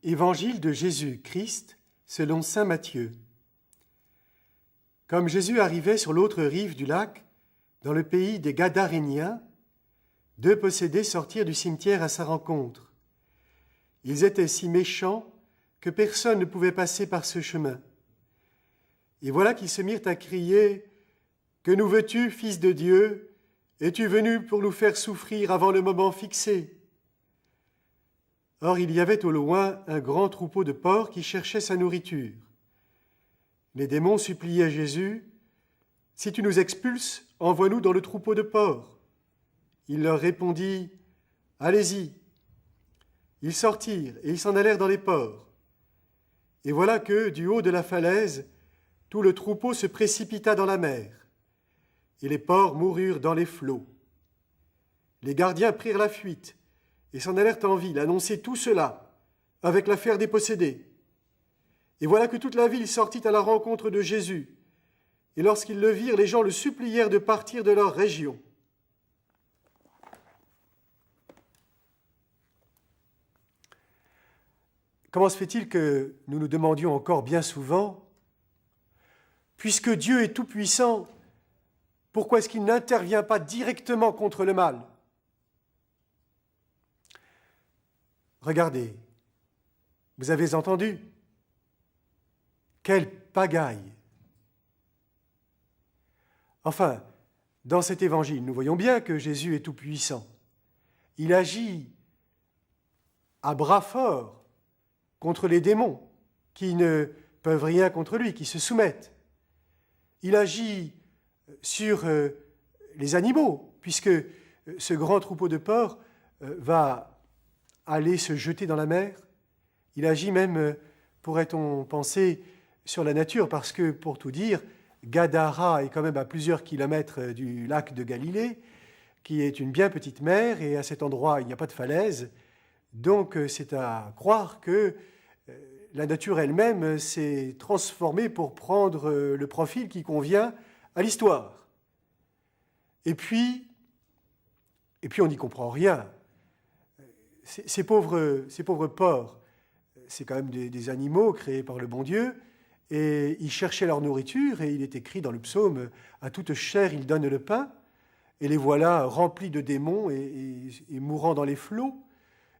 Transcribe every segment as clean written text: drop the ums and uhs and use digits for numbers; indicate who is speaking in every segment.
Speaker 1: Évangile de Jésus-Christ selon saint Matthieu. Comme Jésus arrivait sur l'autre rive du lac, dans le pays des Gadaréniens, deux possédés sortirent du cimetière à sa rencontre. Ils étaient si méchants que personne ne pouvait passer par ce chemin. Et voilà qu'ils se mirent à crier « Que nous veux-tu, Fils de Dieu? Es-tu venu pour nous faire souffrir avant le moment fixé ?» Or, il y avait au loin un grand troupeau de porcs qui cherchait sa nourriture. Les démons suppliaient Jésus, « Si tu nous expulses, envoie-nous dans le troupeau de porcs. » Il leur répondit, « Allez-y. » Ils sortirent et ils s'en allèrent dans les porcs. Et voilà que, du haut de la falaise, tout le troupeau se précipita dans la mer, et les porcs moururent dans les flots. Les gardiens prirent la fuite, et s'en allèrent en ville annoncer tout cela, avec l'affaire des possédés. Et voilà que toute la ville sortit à la rencontre de Jésus, et lorsqu'ils le virent, les gens le supplièrent de partir de leur région. Comment se fait-il que nous nous demandions encore bien souvent, puisque Dieu est tout-puissant, pourquoi est-ce qu'il n'intervient pas directement contre le mal ? Regardez, vous avez entendu? Quelle pagaille! Enfin, dans cet évangile, nous voyons bien que Jésus est tout-puissant. Il agit à bras forts contre les démons qui ne peuvent rien contre lui, qui se soumettent. Il agit sur les animaux, puisque ce grand troupeau de porcs va aller se jeter dans la mer. Il agit même, pourrait-on penser, sur la nature, parce que, pour tout dire, Gadara est quand même à plusieurs kilomètres du lac de Galilée, qui est une bien petite mer, et à cet endroit, il n'y a pas de falaise. Donc, c'est à croire que la nature elle-même s'est transformée pour prendre le profil qui convient à l'histoire. Et puis on n'y comprend rien. Ces pauvres porcs, c'est quand même des animaux créés par le bon Dieu, et ils cherchaient leur nourriture, et il est écrit dans le psaume « À toute chair, il donne le pain », et les voilà remplis de démons et mourant dans les flots.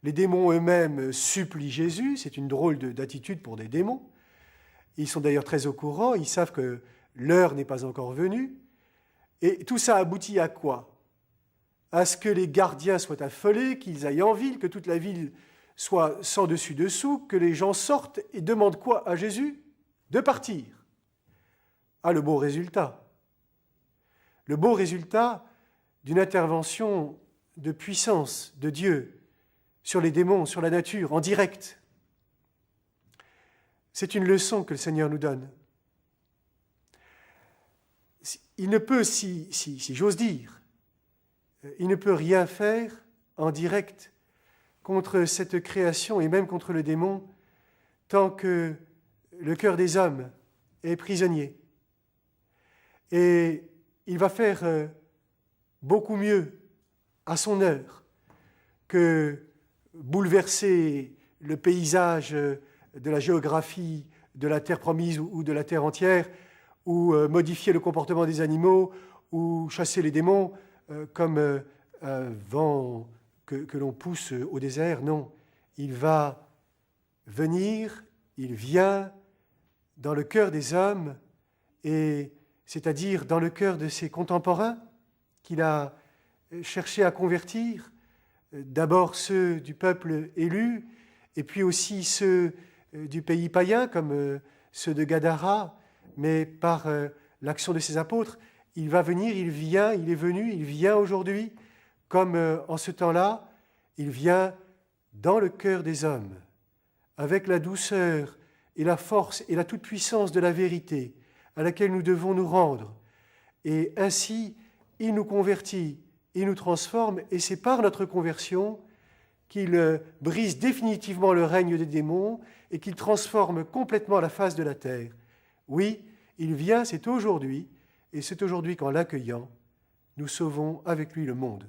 Speaker 1: Les démons eux-mêmes supplient Jésus, c'est une drôle d'attitude pour des démons. Ils sont d'ailleurs très au courant, ils savent que l'heure n'est pas encore venue, et tout ça aboutit à quoi ? À ce que les gardiens soient affolés, qu'ils aillent en ville, que toute la ville soit sans dessus-dessous, que les gens sortent et demandent quoi à Jésus ? De partir. Ah, le beau résultat. Le beau résultat d'une intervention de puissance de Dieu sur les démons, sur la nature, en direct. C'est une leçon que le Seigneur nous donne. Il ne peut, si j'ose dire, il ne peut rien faire en direct contre cette création et même contre le démon tant que le cœur des hommes est prisonnier. Et il va faire beaucoup mieux à son heure que bouleverser le paysage de la géographie de la terre promise ou de la terre entière, ou modifier le comportement des animaux, ou chasser les démons, comme un vent que l'on pousse au désert. Non, il va venir, il vient dans le cœur des hommes, et c'est-à-dire dans le cœur de ses contemporains qu'il a cherché à convertir, d'abord ceux du peuple élu, et puis aussi ceux du pays païen, comme ceux de Gadara, mais par l'action de ses apôtres. Il va venir, il vient, il est venu, il vient aujourd'hui, comme en ce temps-là, il vient dans le cœur des hommes, avec la douceur et la force et la toute-puissance de la vérité, à laquelle nous devons nous rendre. Et ainsi, il nous convertit, il nous transforme, et c'est par notre conversion qu'il brise définitivement le règne des démons et qu'il transforme complètement la face de la terre. Oui, il vient, c'est aujourd'hui, et c'est aujourd'hui qu'en l'accueillant, nous sauvons avec lui le monde.